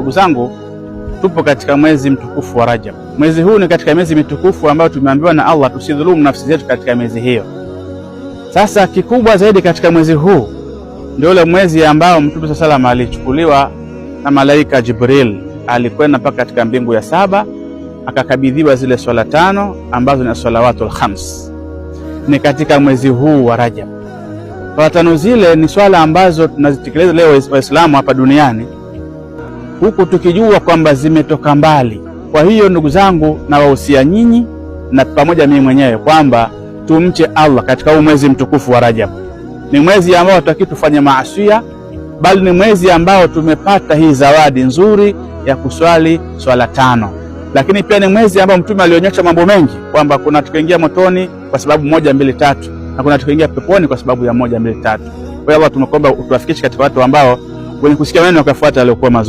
Ndugu zangu, tupo katika mwezi mtukufu wa Rajab. Mwezi huu ni katika miezi mitukufu ambayo tumeambiwa na Allah tusidhulumu nafsi zetu katika miezi hiyo. Sasa kikubwa zaidi katika mwezi huu ndio ule mwezi ambao Mtume sallallahu alichukuliwa na malaika Jibril, alikwenda mpaka katika mbingu ya 7 akakabidhiwa zile swala 5 ambazo ni salawatul khams. Ni katika mwezi huu wa Rajab. Swala 5 zile ni swala ambazo tunazitekeleza leo Waislamu hapa duniani, huku tukijua kwamba zimetoka mbali. Kwa hiyo ndugu zangu, na wahusia nyinyi na pamoja mimi mwenyewe kwamba tumche Allah katika huu mwezi mtukufu wa Rajab. Ni mwezi ambao hatutaki tufanye maasiya, bali ni mwezi ambao tumepata hii zawadi nzuri ya kuswali swala 5. Lakini pia ni mwezi ambao Mtume alionyesha mambo mengi kwamba kuna tukaingia motoni kwa sababu 1, 2, 3 na kuna tukaingia peponi kwa sababu ya 1, 2, 3. Kwa hiyo Allah tumekomba utuwafikishe katika watu ambao wenye kusikia maneno na kufuata yaliyokuwa mazuri.